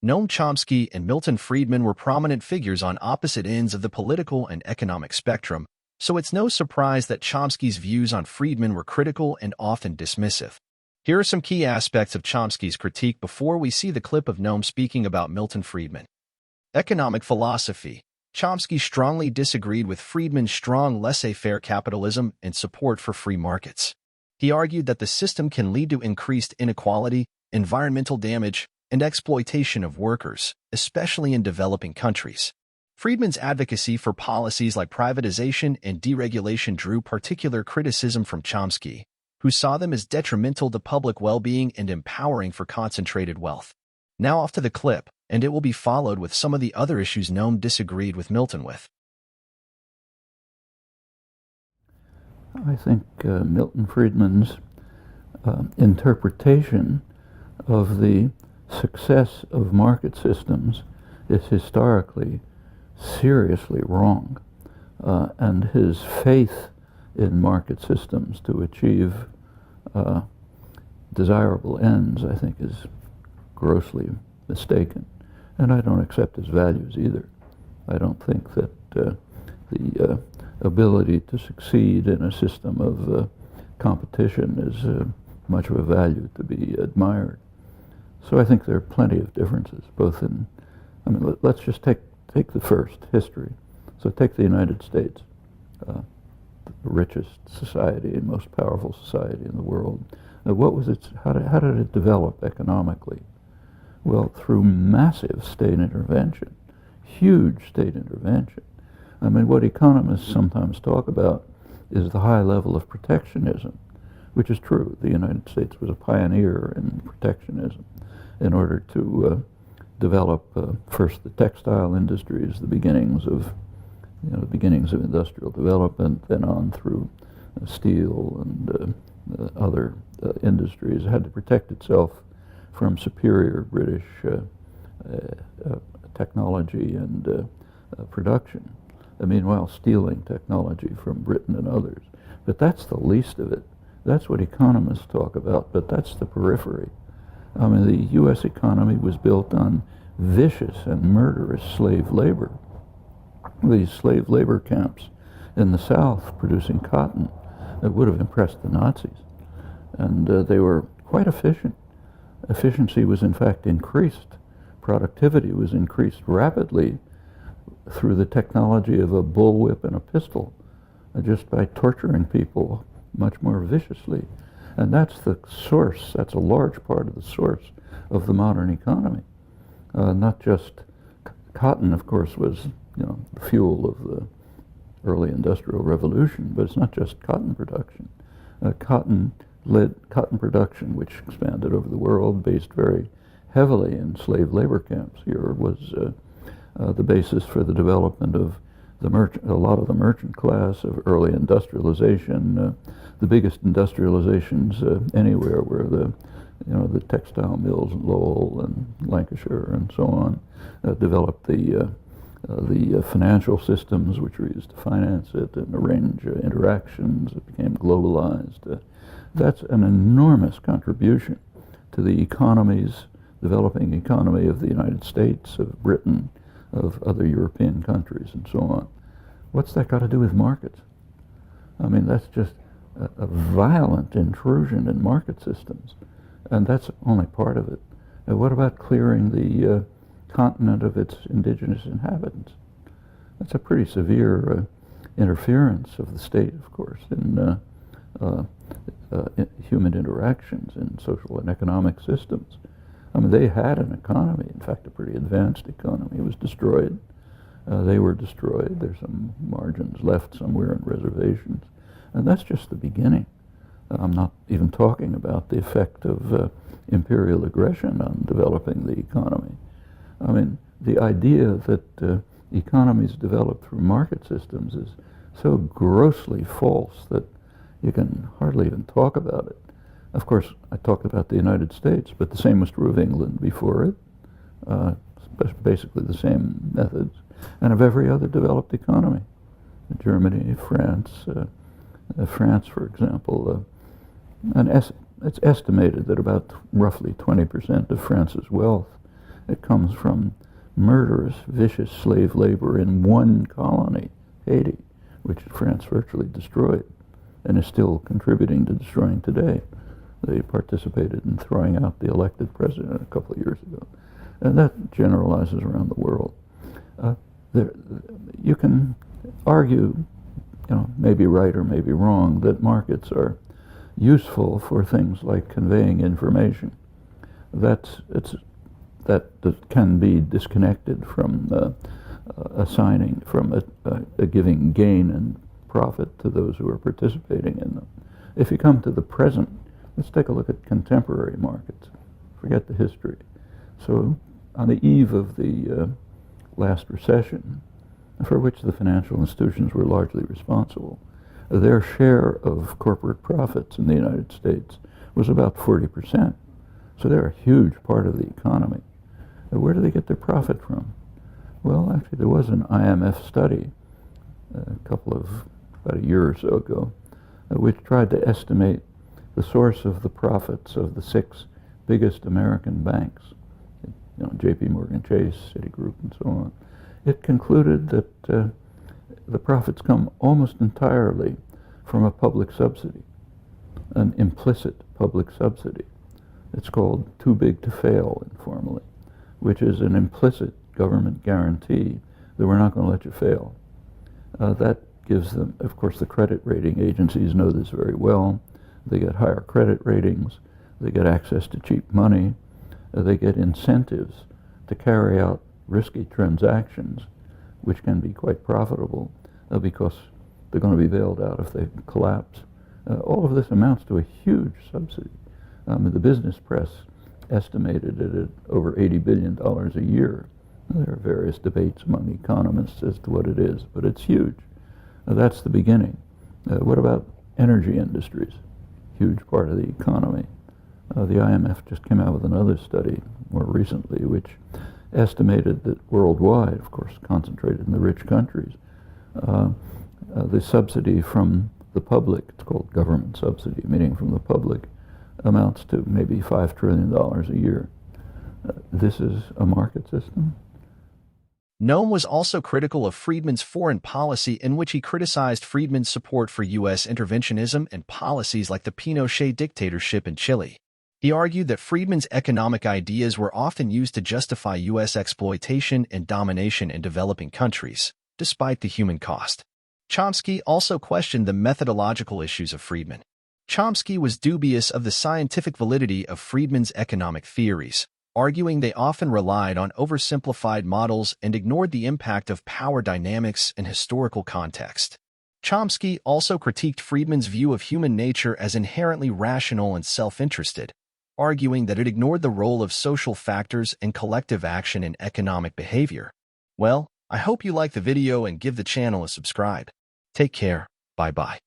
Noam Chomsky and Milton Friedman were prominent figures on opposite ends of the political and economic spectrum, so it's no surprise that Chomsky's views on Friedman were critical and often dismissive. Here are some key aspects of Chomsky's critique before we see the clip of Noam speaking about Milton Friedman. Economic philosophy. Chomsky strongly disagreed with Friedman's strong laissez-faire capitalism and support for free markets. He argued that the system can lead to increased inequality, environmental damage, and exploitation of workers, especially in developing countries. Friedman's advocacy for policies like privatization and deregulation drew particular criticism from Chomsky, who saw them as detrimental to public well-being and empowering for concentrated wealth. Now off to the clip, and it will be followed with some of the other issues Noam disagreed with Milton with. I think Milton Friedman's interpretation of the success of market systems is historically seriously wrong, and his faith in market systems to achieve desirable ends, I think, is grossly mistaken. And I don't accept his values either. I don't think that the ability to succeed in a system of competition is much of a value to be admired. So I think there are plenty of differences, both in, let's just take the first, history. So take the United States, the richest society and most powerful society in the world. What was its, how did it develop economically? Well, through massive state intervention, huge state intervention. What economists sometimes talk about is the high level of protectionism, which is true. The United States was a pioneer in protectionism in order to develop first the textile industries, the beginnings of industrial development, then on through steel and other industries. It had to protect itself from superior British technology and production. Meanwhile, stealing technology from Britain and others. But that's the least of it. That's what economists talk about, but that's the periphery. The U.S. economy was built on vicious and murderous slave labor. These slave labor camps in the South producing cotton that would have impressed the Nazis. And they were quite efficient. Efficiency was in fact increased. Productivity was increased rapidly through the technology of a bullwhip and a pistol, just by torturing people much more viciously. And that's the source, that's a large part of the source of the modern economy. Not just cotton, of course, was the fuel of the early industrial revolution, but it's not just cotton production. Cotton production, which expanded over the world, based very heavily in slave labor camps here, was the basis for the development of a lot of the merchant class of early industrialization. The biggest industrializations anywhere were the textile mills in Lowell and Lancashire and so on. Developed the financial systems which were used to finance it and arrange interactions. It became globalized. That's an enormous contribution to the developing economy of the United States, of Britain, of other European countries, and so on. What's that got to do with markets? That's just a violent intrusion in market systems, and that's only part of it. And what about clearing the continent of its indigenous inhabitants? That's a pretty severe interference of the state, of course, in human interactions in social and economic systems. They had an economy, in fact, a pretty advanced economy. It was destroyed. They were destroyed. There's some margins left somewhere in reservations. And that's just the beginning. I'm not even talking about the effect of imperial aggression on developing the economy. The idea that economies develop through market systems is so grossly false that you can hardly even talk about it. Of course, I talked about the United States, but the same was true of England before it, basically the same methods, and of every other developed economy. Germany, France, for example, it's estimated that about roughly 20% of France's wealth It comes from murderous, vicious slave labor in one colony, Haiti, which France virtually destroyed and is still contributing to destroying today. They participated in throwing out the elected president a couple of years ago. And that generalizes around the world. You can argue, maybe right or maybe wrong, that markets are useful for things like conveying information. That can be disconnected from assigning, from giving gain and profit to those who are participating in them. If you come to the present, let's take a look at contemporary markets. Forget the history. So on the eve of the last recession, for which the financial institutions were largely responsible, their share of corporate profits in the United States was about 40%. So they're a huge part of the economy. Where do they get their profit from? Well, actually, there was an IMF study about a year or so ago, which tried to estimate the source of the profits of the 6 biggest American banks, J.P. Morgan Chase, Citigroup, and so on. It concluded that the profits come almost entirely from a public subsidy, an implicit public subsidy. It's called too big to fail informally, which is an implicit government guarantee that we're not going to let you fail. That gives them, of course, the credit rating agencies know this very well. They get higher credit ratings, they get access to cheap money, they get incentives to carry out risky transactions, which can be quite profitable because they're going to be bailed out if they collapse. All of this amounts to a huge subsidy. The business press estimated it at over $80 billion a year. There are various debates among economists as to what it is, but it's huge. That's the beginning. What about energy industries? Huge part of the economy. The IMF just came out with another study more recently, which estimated that worldwide, of course concentrated in the rich countries, the subsidy from the public, it's called government subsidy, meaning from the public, amounts to maybe $5 trillion a year. This is a market system. Noam was also critical of Friedman's foreign policy, in which he criticized Friedman's support for U.S. interventionism and policies like the Pinochet dictatorship in Chile. He argued that Friedman's economic ideas were often used to justify U.S. exploitation and domination in developing countries, despite the human cost. Chomsky also questioned the methodological issues of Friedman. Chomsky was dubious of the scientific validity of Friedman's economic theories, arguing they often relied on oversimplified models and ignored the impact of power dynamics and historical context. Chomsky also critiqued Friedman's view of human nature as inherently rational and self-interested, arguing that it ignored the role of social factors and collective action in economic behavior. Well, I hope you like the video and give the channel a subscribe. Take care. Bye-bye.